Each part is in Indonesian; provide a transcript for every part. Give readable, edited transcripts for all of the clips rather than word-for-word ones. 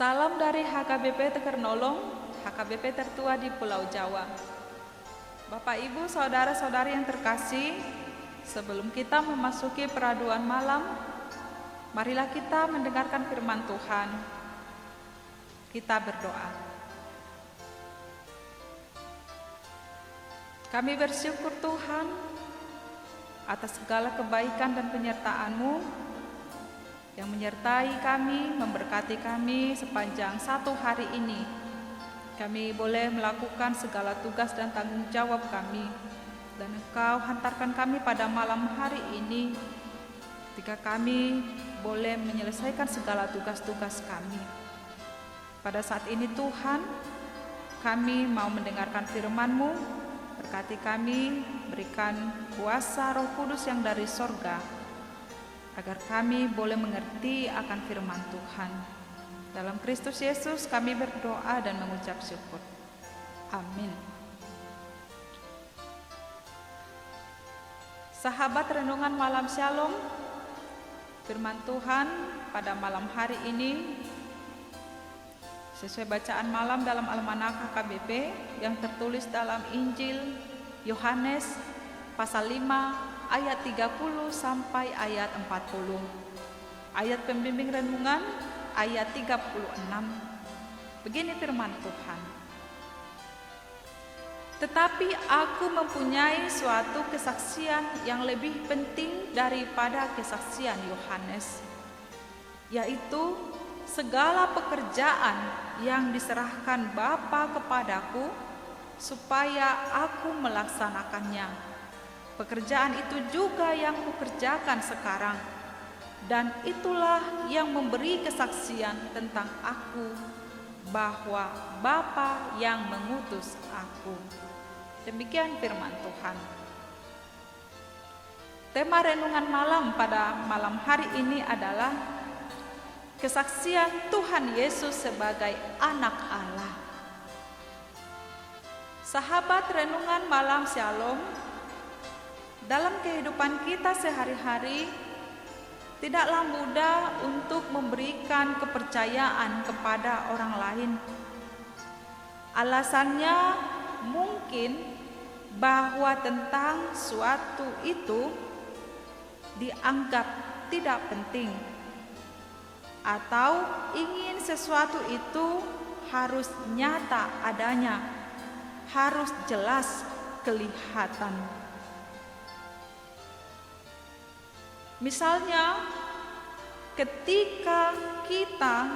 Salam dari HKBP Tekernolong, HKBP tertua di Pulau Jawa. Bapak, Ibu, saudara-saudari yang terkasih, sebelum kita memasuki peraduan malam, marilah kita mendengarkan firman Tuhan. Kita berdoa. Kami bersyukur Tuhan atas segala kebaikan dan penyertaan-Mu yang menyertai kami, memberkati kami sepanjang satu hari ini. Kami boleh melakukan segala tugas dan tanggung jawab kami, dan Engkau hantarkan kami pada malam hari ini ketika kami boleh menyelesaikan segala tugas-tugas kami. Pada saat ini Tuhan, kami mau mendengarkan firman-Mu. Berkati kami, berikan kuasa Roh Kudus yang dari sorga, agar kami boleh mengerti akan firman Tuhan. Dalam Kristus Yesus kami berdoa dan mengucap syukur. Amin. Sahabat renungan malam Shalom, firman Tuhan pada malam hari ini sesuai bacaan malam dalam Almanak HKBP yang tertulis dalam Injil Yohanes pasal 5 ayat 30 sampai ayat 40. Ayat pembimbing renungan ayat 36. Begini firman Tuhan. Tetapi aku mempunyai suatu kesaksian yang lebih penting daripada kesaksian Yohanes, yaitu segala pekerjaan yang diserahkan Bapa kepadaku supaya aku melaksanakannya. Pekerjaan itu juga yang kukerjakan sekarang, dan itulah yang memberi kesaksian tentang aku, bahwa Bapa yang mengutus aku. Demikian firman Tuhan. Tema renungan malam pada malam hari ini adalah kesaksian Tuhan Yesus sebagai anak Allah. Sahabat renungan malam Shalom, dalam kehidupan kita sehari-hari tidaklah mudah untuk memberikan kepercayaan kepada orang lain. Alasannya mungkin bahwa tentang suatu itu dianggap tidak penting, atau ingin sesuatu itu harus nyata adanya, harus jelas kelihatan. Misalnya, ketika kita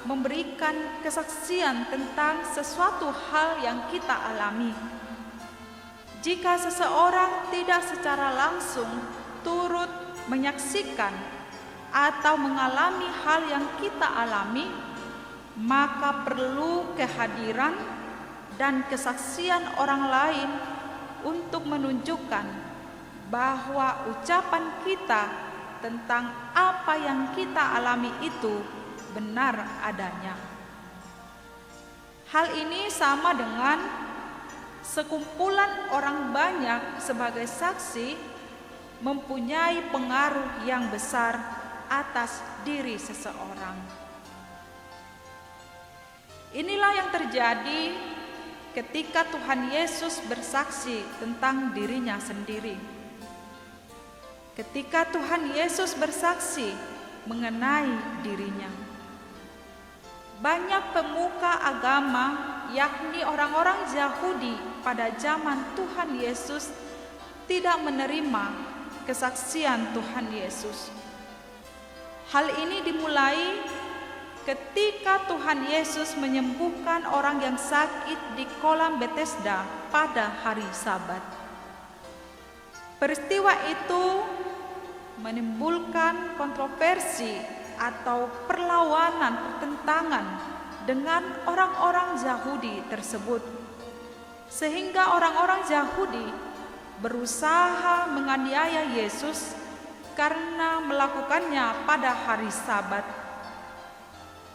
memberikan kesaksian tentang sesuatu hal yang kita alami, jika seseorang tidak secara langsung turut menyaksikan atau mengalami hal yang kita alami, maka perlu kehadiran dan kesaksian orang lain untuk menunjukkan bahwa ucapan kita tentang apa yang kita alami itu benar adanya. Hal ini sama dengan sekumpulan orang banyak sebagai saksi mempunyai pengaruh yang besar atas diri seseorang. Inilah yang terjadi ketika Tuhan Yesus bersaksi tentang dirinya sendiri. Ketika Tuhan Yesus bersaksi mengenai dirinya, banyak pemuka agama, yakni orang-orang Yahudi pada zaman Tuhan Yesus, tidak menerima kesaksian Tuhan Yesus. Hal ini dimulai ketika Tuhan Yesus menyembuhkan orang yang sakit di kolam Bethesda pada hari Sabat. Peristiwa itu menimbulkan kontroversi atau pertentangan dengan orang-orang Yahudi tersebut, sehingga orang-orang Yahudi berusaha menganiaya Yesus karena melakukannya pada hari Sabat.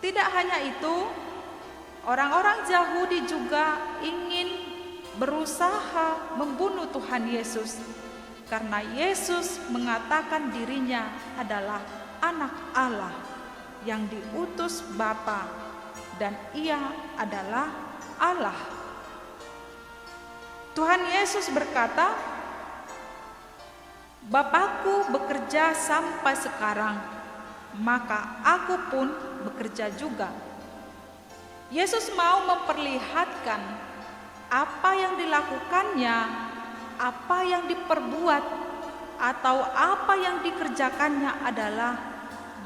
Tidak hanya itu, orang-orang Yahudi juga ingin berusaha membunuh Tuhan Yesus karena Yesus mengatakan dirinya adalah anak Allah yang diutus Bapa dan Ia adalah Allah. Tuhan Yesus berkata, "Bapakku bekerja sampai sekarang, maka aku pun bekerja juga." Yesus mau memperlihatkan apa yang dilakukannya, apa yang diperbuat, atau apa yang dikerjakannya adalah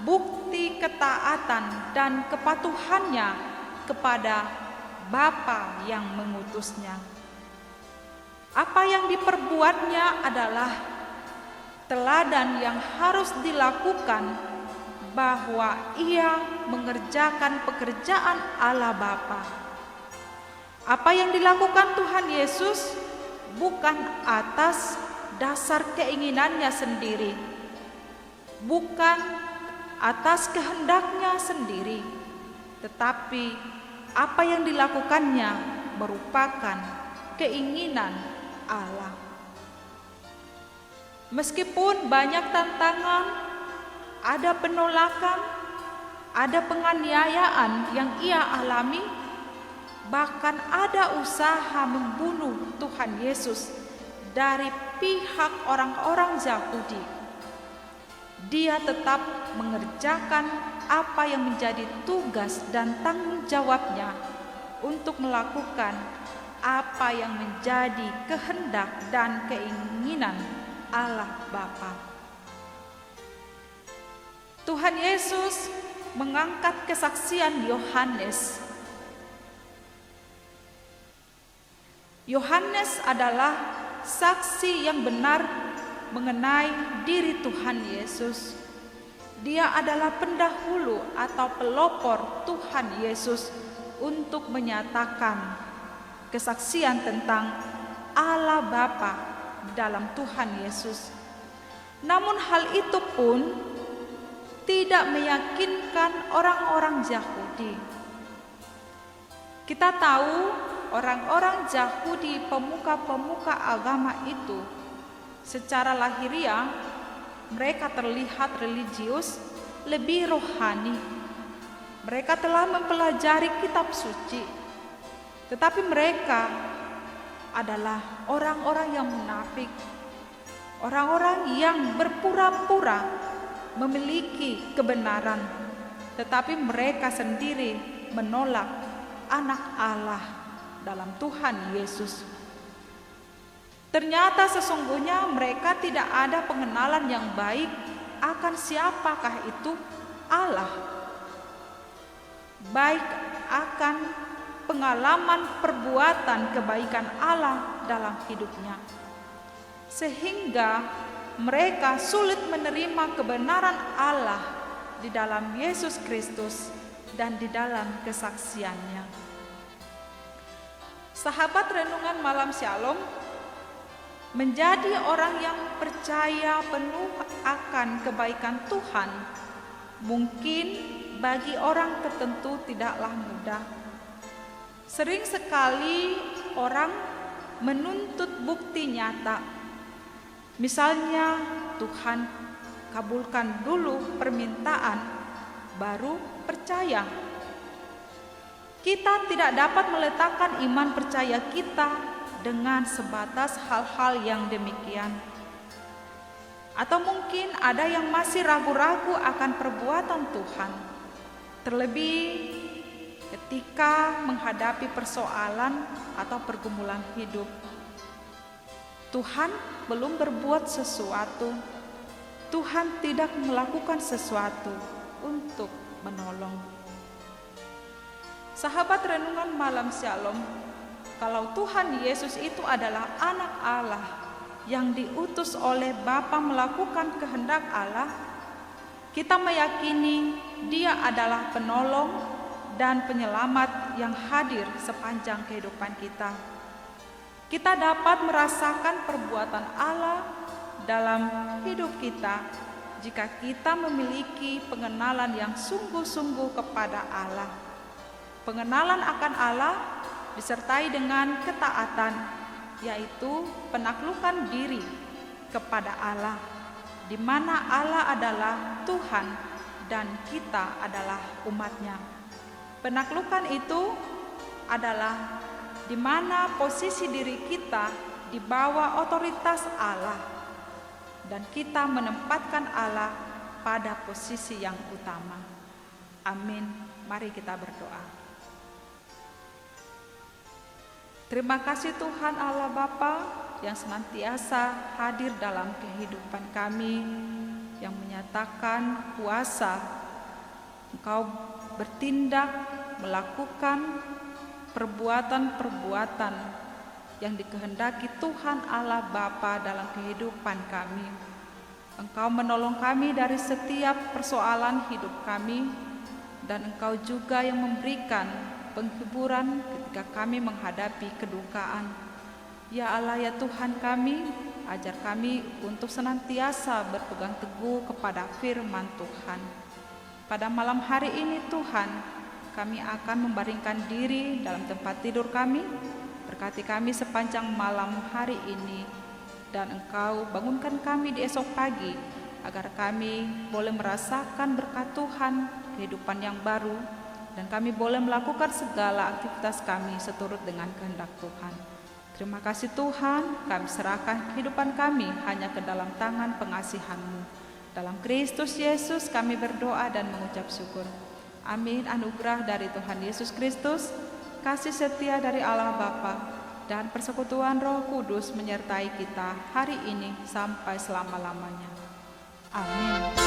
bukti ketaatan dan kepatuhannya kepada Bapa yang mengutusnya. Apa yang diperbuatnya adalah teladan yang harus dilakukan, bahwa Ia mengerjakan pekerjaan Allah Bapa. Apa yang dilakukan Tuhan Yesus bukan atas dasar keinginannya sendiri, bukan atas kehendaknya sendiri, tetapi apa yang dilakukannya merupakan keinginan Allah. Meskipun banyak tantangan, ada penolakan, ada penganiayaan yang Ia alami, bahkan ada usaha membunuh Tuhan Yesus dari pihak orang-orang Yahudi, Dia tetap mengerjakan apa yang menjadi tugas dan tanggung jawabnya untuk melakukan apa yang menjadi kehendak dan keinginan Allah Bapa. Tuhan Yesus mengangkat kesaksian Yohanes. Yohanes adalah saksi yang benar mengenai diri Tuhan Yesus. Dia adalah pendahulu atau pelopor Tuhan Yesus untuk menyatakan kesaksian tentang Allah Bapa dalam Tuhan Yesus. Namun hal itu pun tidak meyakinkan orang-orang Yahudi. Kita tahu orang-orang Yahudi, pemuka-pemuka agama itu, secara lahiriah mereka terlihat religius, lebih rohani. Mereka telah mempelajari kitab suci, tetapi mereka adalah orang-orang yang munafik, orang-orang yang berpura-pura memiliki kebenaran, tetapi mereka sendiri menolak anak Allah dalam Tuhan Yesus. Ternyata sesungguhnya mereka tidak ada pengenalan yang baik akan siapakah itu Allah, baik akan pengalaman perbuatan kebaikan Allah dalam hidupnya, sehingga mereka sulit menerima kebenaran Allah di dalam Yesus Kristus dan di dalam kesaksiannya. Sahabat renungan malam Shalom, menjadi orang yang percaya penuh akan kebaikan Tuhan mungkin bagi orang tertentu tidaklah mudah. Sering sekali orang menuntut bukti nyata. Misalnya, Tuhan kabulkan dulu permintaan, baru percaya. Kita tidak dapat meletakkan iman percaya kita dengan sebatas hal-hal yang demikian. Atau mungkin ada yang masih ragu-ragu akan perbuatan Tuhan, terlebih ketika menghadapi persoalan atau pergumulan hidup. Tuhan belum berbuat sesuatu, Tuhan tidak melakukan sesuatu untuk menolong. Sahabat renungan malam Shalom, kalau Tuhan Yesus itu adalah anak Allah yang diutus oleh Bapa melakukan kehendak Allah, kita meyakini Dia adalah penolong dan penyelamat yang hadir sepanjang kehidupan kita. Kita dapat merasakan perbuatan Allah dalam hidup kita jika kita memiliki pengenalan yang sungguh-sungguh kepada Allah. Pengenalan akan Allah disertai dengan ketaatan, yaitu penaklukan diri kepada Allah, di mana Allah adalah Tuhan dan kita adalah umat-Nya. Penaklukan itu adalah di mana posisi diri kita di bawah otoritas Allah dan kita menempatkan Allah pada posisi yang utama. Amin. Mari kita berdoa. Terima kasih Tuhan Allah Bapa yang senantiasa hadir dalam kehidupan kami, yang menyatakan kuasa Engkau bertindak, melakukan perbuatan-perbuatan yang dikehendaki Tuhan Allah Bapa dalam kehidupan kami. Engkau menolong kami dari setiap persoalan hidup kami, dan Engkau juga yang memberikan penghiburan ketika kami menghadapi kedukaan. Ya Allah, ya Tuhan kami, ajar kami untuk senantiasa berpegang teguh kepada firman Tuhan. Pada malam hari ini Tuhan, kami akan membaringkan diri dalam tempat tidur kami. Berkati kami sepanjang malam hari ini, dan Engkau bangunkan kami di esok pagi, agar kami boleh merasakan berkat Tuhan, kehidupan yang baru, dan kami boleh melakukan segala aktivitas kami seturut dengan kehendak Tuhan. Terima kasih Tuhan, kami serahkan kehidupan kami hanya ke dalam tangan pengasihan-Mu. Dalam Kristus Yesus kami berdoa dan mengucap syukur. Amin. Anugerah dari Tuhan Yesus Kristus, kasih setia dari Allah Bapa, dan persekutuan Roh Kudus menyertai kita hari ini sampai selama-lamanya. Amin.